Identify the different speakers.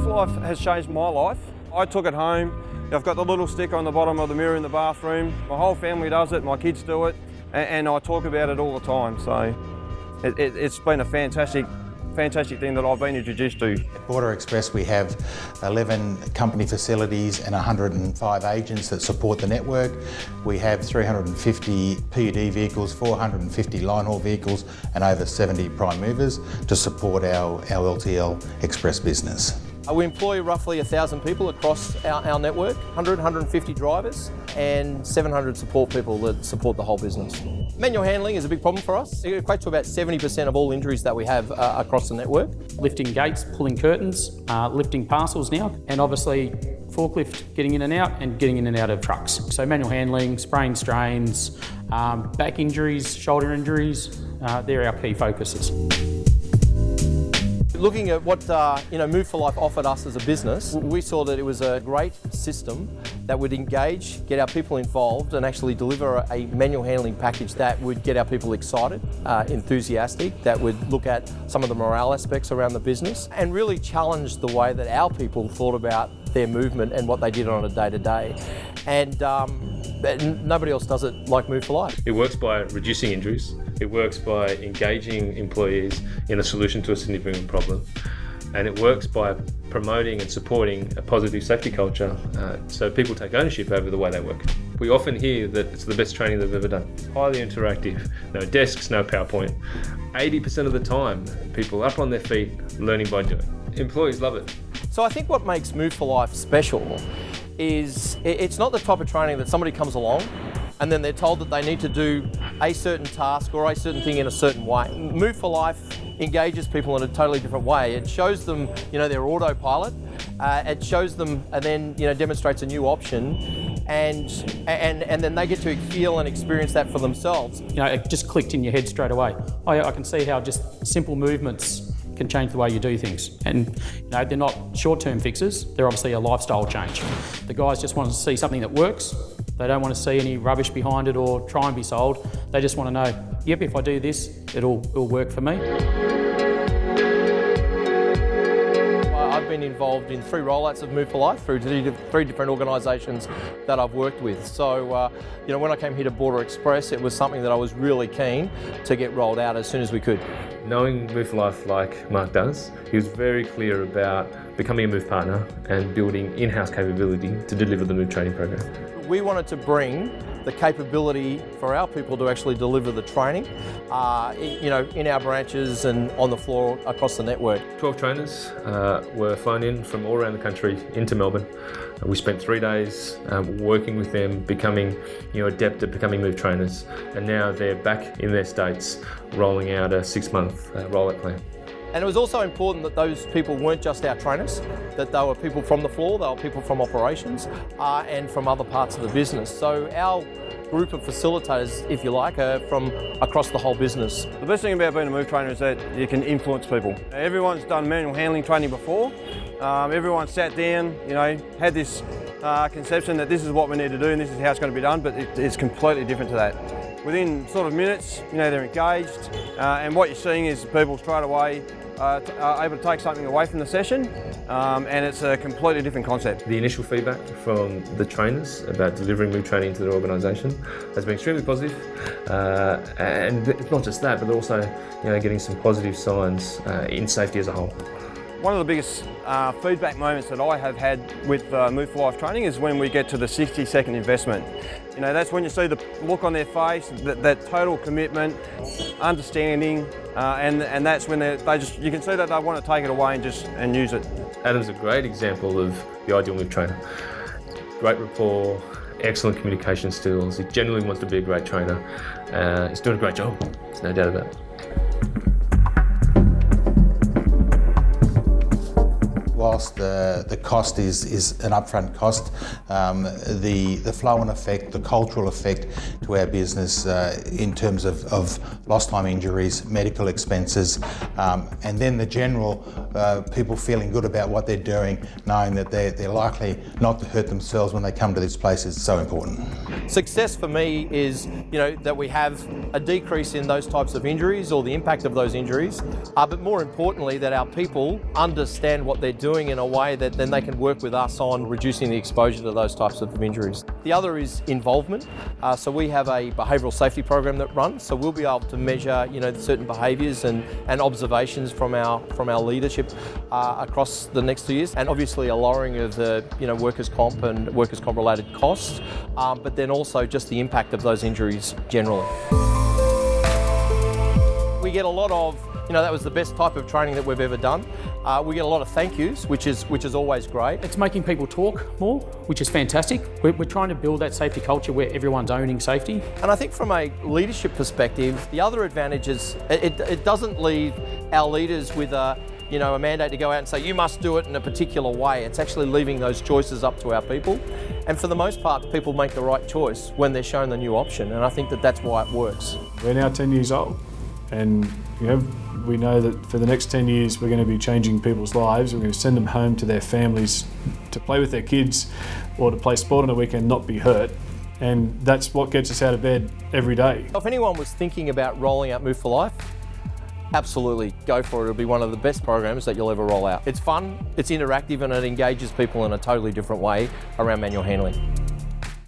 Speaker 1: Move for Life has changed my life. I took it home. I've got the little sticker on the bottom of the mirror in the bathroom. My whole family does it, my kids do it, and I talk about it all the time. So it's been a fantastic thing that I've been introduced to.
Speaker 2: At Border Express we have 11 company facilities and 105 agents that support the network. We have 350 PUD vehicles, 450 line haul vehicles and over 70 prime movers to support our LTL Express business.
Speaker 3: We employ roughly 1,000 people across our network, 150 drivers and 700 support people that support the whole business. Manual handling is a big problem for us. It equates to about 70% of all injuries that we have across the network.
Speaker 4: Lifting gates, pulling curtains, lifting parcels now, and obviously forklift getting in and out and getting in and out of trucks. So manual handling, sprain strains, back injuries, shoulder injuries, they're our key focuses.
Speaker 3: Looking at what Move for Life offered us as a business, we saw that it was a great system that would engage, get our people involved and actually deliver a manual handling package that would get our people excited, enthusiastic, that would look at some of the morale aspects around the business and really challenge the way that our people thought about their movement and what they did on a day-to-day. And nobody else does it like Move for Life.
Speaker 5: It works by reducing injuries. It works by engaging employees in a solution to a significant problem. And it works by promoting and supporting a positive safety culture so people take ownership over the way they work. We often hear that it's the best training they've ever done. Highly interactive, no desks, no PowerPoint. 80% of the time, people up on their feet, learning by doing. Employees love it.
Speaker 3: So I think what makes Move for Life special is it's not the type of training that somebody comes along and then they're told that they need to do a certain task or a certain thing in a certain way. Move for Life engages people in a totally different way. It shows them, their autopilot. It shows them and then, demonstrates a new option and then they get to feel and experience that for themselves.
Speaker 4: It just clicked in your head straight away. Oh yeah, I can see how just simple movements can change the way you do things. And they're not short-term fixes, they're obviously a lifestyle change. The guys just want to see something that works. They don't want to see any rubbish behind it or try and be sold. They just want to know, yep, if I do this, it'll work for me.
Speaker 3: I've been involved in 3 rollouts of Move for Life through 3 different organisations that I've worked with. So, when I came here to Border Express, it was something that I was really keen to get rolled out as soon as we could.
Speaker 5: Knowing Move for Life like Mark does, he was very clear about becoming a Move partner and building in-house capability to deliver the Move training program.
Speaker 3: We wanted to bring the capability for our people to actually deliver the training, in our branches and on the floor across the network.
Speaker 5: 12 trainers were flown in from all around the country into Melbourne. We spent 3 days working with them, becoming adept at becoming Move trainers, and now they're back in their states rolling out a 6-month rollout plan.
Speaker 3: And it was also important that those people weren't just our trainers, that they were people from the floor, they were people from operations and from other parts of the business. So our group of facilitators, if you like, are from across the whole business.
Speaker 1: The best thing about being a Move trainer is that you can influence people. Everyone's done manual handling training before. Everyone sat down, had this conception that this is what we need to do and this is how it's going to be done, but it's completely different to that. Within sort of minutes, they're engaged, and what you're seeing is people straight away are able to take something away from the session, and it's a completely different concept.
Speaker 5: The initial feedback from the trainers about delivering Move training to their organisation has been extremely positive, and it's not just that, but they're also getting some positive signs in safety as a whole.
Speaker 1: One of the biggest feedback moments that I have had with Move for Life training is when we get to the 60-second investment. That's when you see the look on their face, that total commitment, understanding, and that's when you can see that they want to take it away and use it.
Speaker 5: Adam's a great example of the ideal Move trainer. Great rapport, excellent communication skills. He genuinely wants to be a great trainer. He's doing a great job, there's no doubt about it.
Speaker 2: Whilst the cost is an upfront cost, the flow-on effect, the cultural effect to our business in terms of lost time injuries, medical expenses, and then the general people feeling good about what they're doing, knowing that they're likely not to hurt themselves when they come to this place is so important.
Speaker 3: Success for me is, that we have a decrease in those types of injuries or the impact of those injuries, but more importantly that our people understand what they're doing in a way that then they can work with us on reducing the exposure to those types of injuries. The other is involvement. So we have a behavioural safety program that runs, so we'll be able to measure, certain behaviours and observations from our leadership across the next 2 years, and obviously a lowering of the workers' comp and workers' comp related costs, but then also just the impact of those injuries generally. We get a lot of, that was the best type of training that we've ever done. We get a lot of thank yous, which is always great.
Speaker 4: It's making people talk more, which is fantastic. We're trying to build that safety culture where everyone's owning safety.
Speaker 3: And I think from a leadership perspective, the other advantage is it doesn't leave our leaders with a mandate to go out and say, you must do it in a particular way. It's actually leaving those choices up to our people. And for the most part, people make the right choice when they're shown the new option. And I think that that's why it works.
Speaker 6: We're now 10 years old, and we know that for the next 10 years we're going to be changing people's lives. We're going to send them home to their families to play with their kids or to play sport on the weekend, not be hurt. And that's what gets us out of bed every day.
Speaker 3: If anyone was thinking about rolling out Move for Life, absolutely go for it. It'll be one of the best programs that you'll ever roll out. It's fun, it's interactive, and it engages people in a totally different way around manual handling.